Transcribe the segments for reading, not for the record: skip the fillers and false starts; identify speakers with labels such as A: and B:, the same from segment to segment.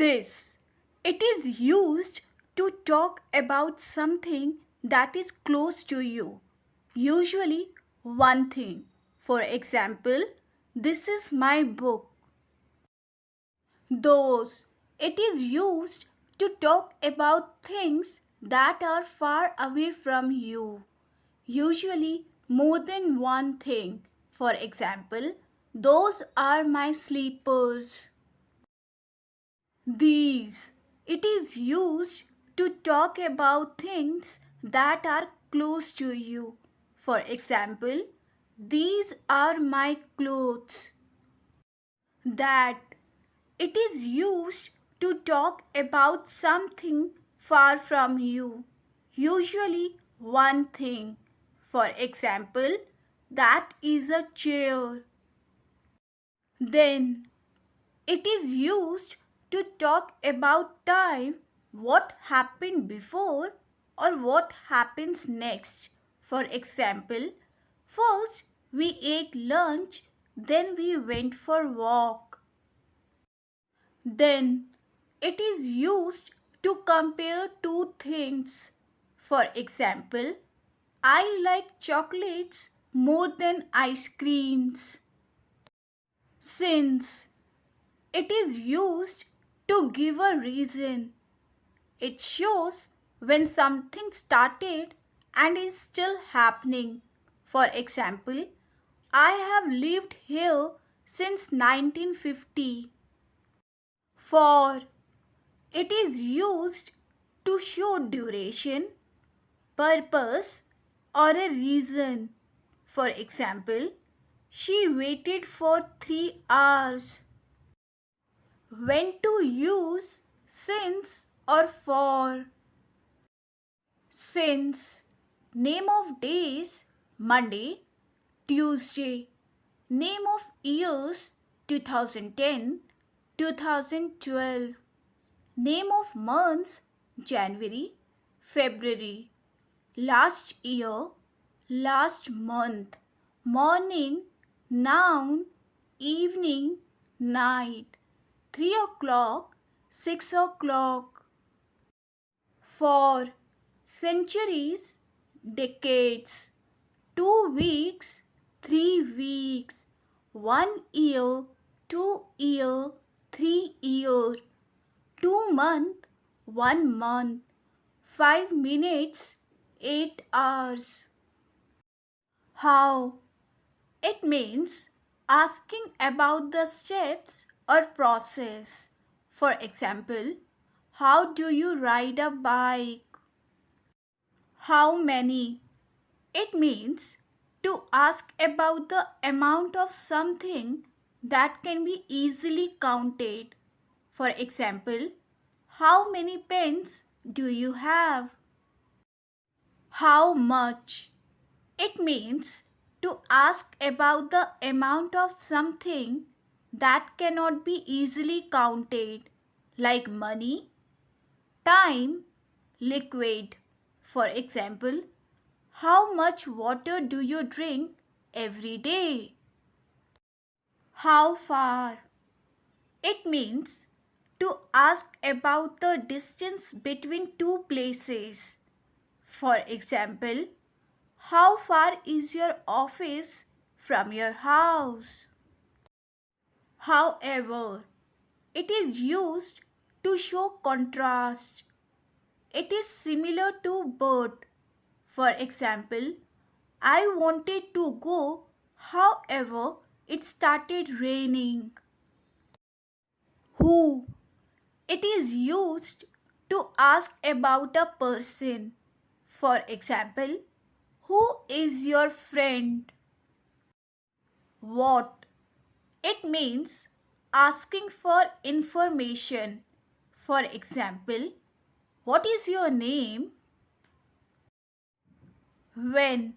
A: This. It is used to talk about something that is close to you, usually one thing. For example, this is my book. Those. It is used to talk about things that are far away from you, usually more than one thing. For example, those are my sleepers. These. It is used to talk about things that are close to you. For example, these are my clothes. That. It is used to talk about something far from you, usually one thing. For example, that is a chair. Then. It is used to talk about time, what happened before or what happens next. For example, first we ate lunch, then we went for walk. Then it is used to compare two things. For example, I like chocolates more than ice creams. Since. It is used to give a reason. It shows when something started and is still happening. For example, I have lived here since 1950. For. It is used to show duration, purpose, or a reason. For example, she waited for 3 hours. When to use since or for. Since. Name of days Monday, Tuesday. Name of years 2010, 2012. Name of months January, February. Last year, last month. Morning, noun, evening, night. 3 o'clock, 6 o'clock. For. Centuries, decades. 2 weeks, 3 weeks. 1 year, 2 year, 3 year. 2 month, 1 month. 5 minutes, 8 hours. How. It means asking about the steps or process. For example, how do you ride a bike? How many? It means to ask about the amount of something that can be easily counted. For example, how many pens do you have? How much? It means to ask about the amount of something that cannot be easily counted, like money, time, liquid. For example, how much water do you drink every day? How far? It means to ask about the distance between two places. For example, how far is your office from your house? However, it is used to show contrast. It is similar to but. For example, I wanted to go, however, it started raining. Who? It is used to ask about a person. For example, who is your friend? What? It means asking for information. For example, what is your name? When?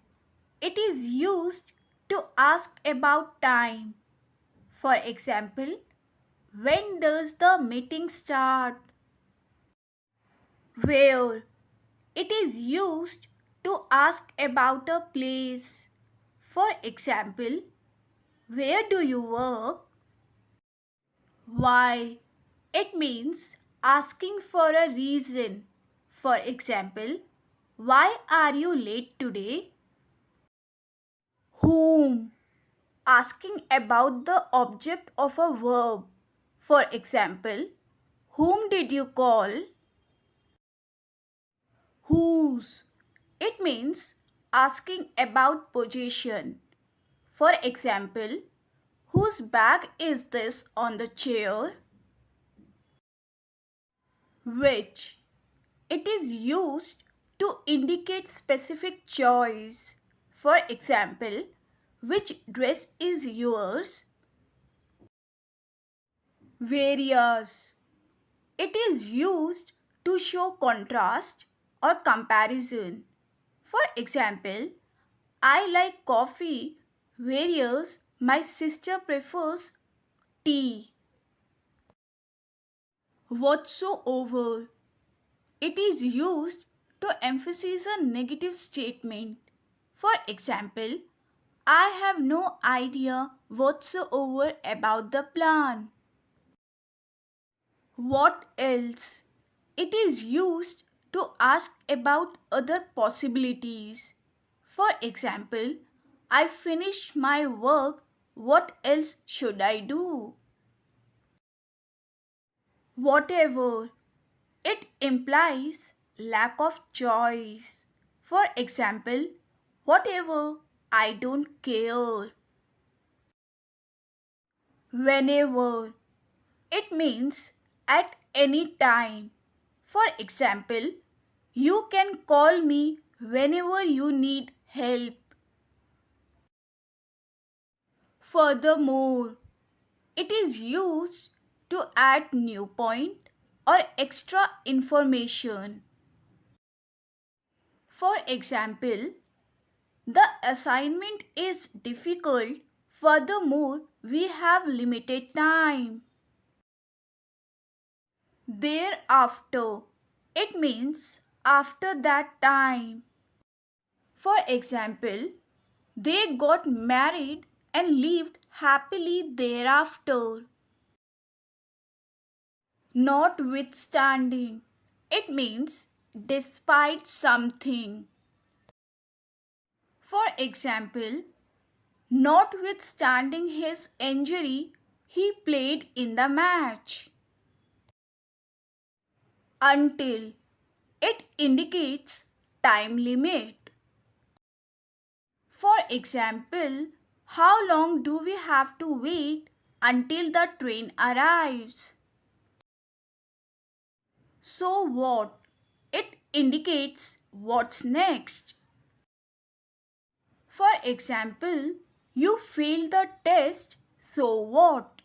A: It is used to ask about time. For example, when does the meeting start? Where? It is used to ask about a place. For example, where do you work? Why? It means asking for a reason. For example, why are you late today? Whom? Asking about the object of a verb. For example, whom did you call? Whose? It means asking about possession. For example, whose bag is this on the chair? Which? It is used to indicate specific choice. For example, which dress is yours? Various. It is used to show contrast or comparison. For example, I like coffee, whereas my sister prefers tea. Whatsoever. It is used to emphasize a negative statement. For example, I have no idea whatsoever about the plan. What else? It is used to ask about other possibilities. For example, I finished my work. What else should I do? Whatever. It implies lack of choice. For example, whatever, I don't care. Whenever. It means at any time. For example, you can call me whenever you need help. Furthermore, it is used to add new point or extra information. For example, the assignment is difficult. Furthermore, we have limited time. Thereafter. It means after that time. For example, they got married and lived happily thereafter. Notwithstanding. It means despite something. For example, notwithstanding his injury, he played in the match. Until. It indicates time limit. For example, how long do we have to wait until the train arrives? So what? It indicates what's next. For example, you failed the test, so what?